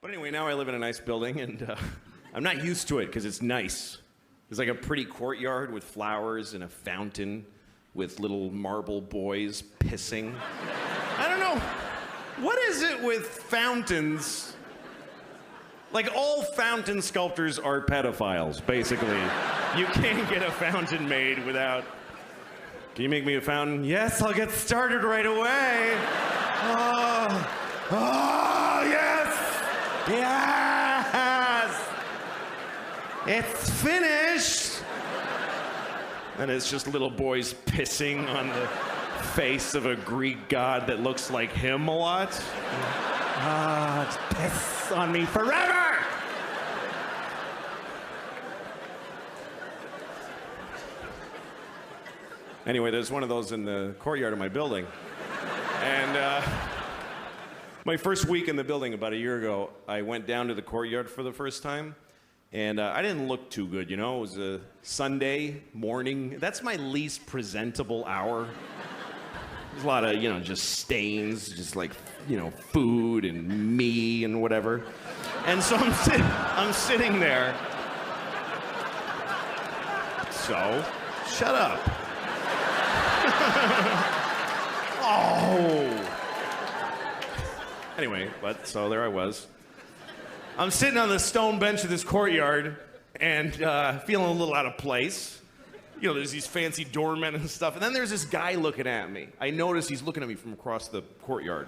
But anyway, now I live in a nice building, and I'm not used to it because it's nice. There's like a pretty courtyard with flowers and a fountain with little marble boys pissing. I don't know. What is it with fountains? Like, all fountain sculptors are pedophiles, basically. You can't get a fountain made without... Can you make me a fountain? Yes, I'll get started right away. Oh, yes! Yes! It's finished! And it's just little boys pissing on the face of a Greek god that looks like him a lot. It's piss on me forever! Anyway, there's one of those in the courtyard of my building. And my first week in the building about a year ago, I went down to the courtyard for the first time. And I didn't look too good, you know? It was a Sunday morning. That's my least presentable hour. There's a lot of, just stains, just like, food and me and whatever. And so I'm sitting there. So, shut up. Oh. Anyway, so there I was. I'm sitting on the stone bench of this courtyard and feeling a little out of place. There's these fancy doormen and stuff. And then there's this guy looking at me. I notice he's looking at me from across the courtyard.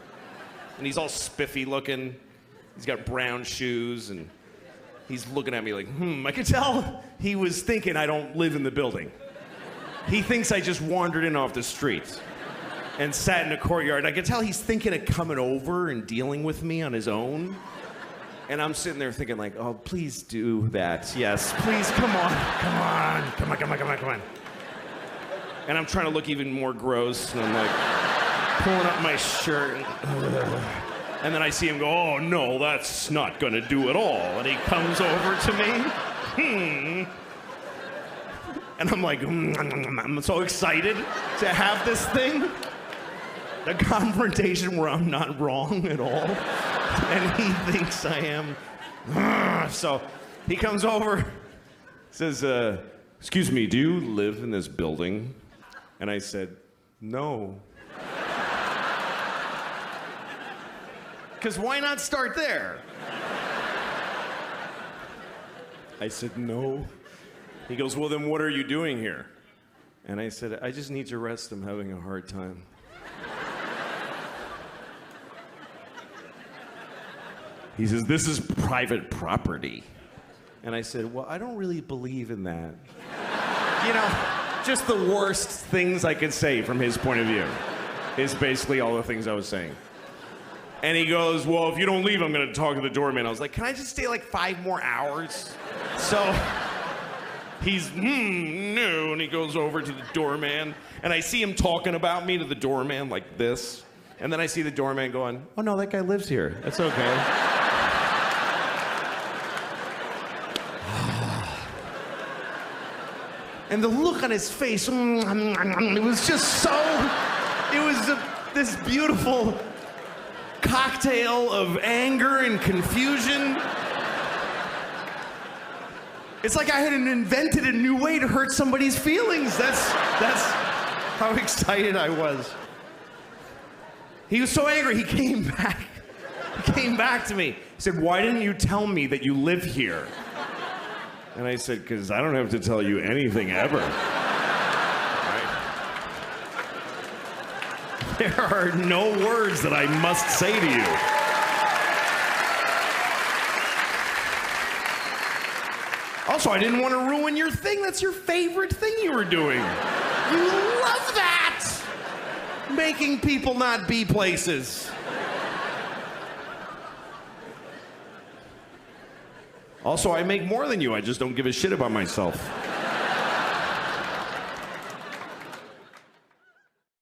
And he's all spiffy looking. He's got brown shoes and he's looking at me like, I could tell he was thinking I don't live in the building. He thinks I just wandered in off the street and sat in the courtyard. I could tell he's thinking of coming over and dealing with me on his own. And I'm sitting there thinking like, oh, please do that. Yes, please, come on. And I'm trying to look even more gross. And I'm like pulling up my shirt. And then I see him go, oh, no, that's not gonna do at all. And he comes over to me. And I'm like, I'm so excited to have this thing. The confrontation where I'm not wrong at all. And he thinks I am. So he comes over, says, excuse me, do you live in this building? And I said, no. Because why not start there? I said, no. He goes, well, then what are you doing here? And I said, I just need to rest. I'm having a hard time. He says, this is private property. And I said, well, I don't really believe in that. Just the worst things I could say from his point of view is basically all the things I was saying. And he goes, well, if you don't leave, I'm gonna talk to the doorman. I was like, can I just stay like 5 more hours? So he's, no, and he goes over to the doorman, and I see him talking about me to the doorman like this. And then I see the doorman going, oh no, that guy lives here. That's okay. And the look on his face, it was just so, it was this beautiful cocktail of anger and confusion. It's like I had invented a new way to hurt somebody's feelings. That's how excited I was. He was so angry, he came back. He came back to me. He said, why didn't you tell me that you live here? And I said, because I don't have to tell you anything ever. Right? There are no words that I must say to you. Also, I didn't want to ruin your thing. That's your favorite thing you were doing. You love that! Making people not be places. Also, I make more than you. I just don't give a shit about myself.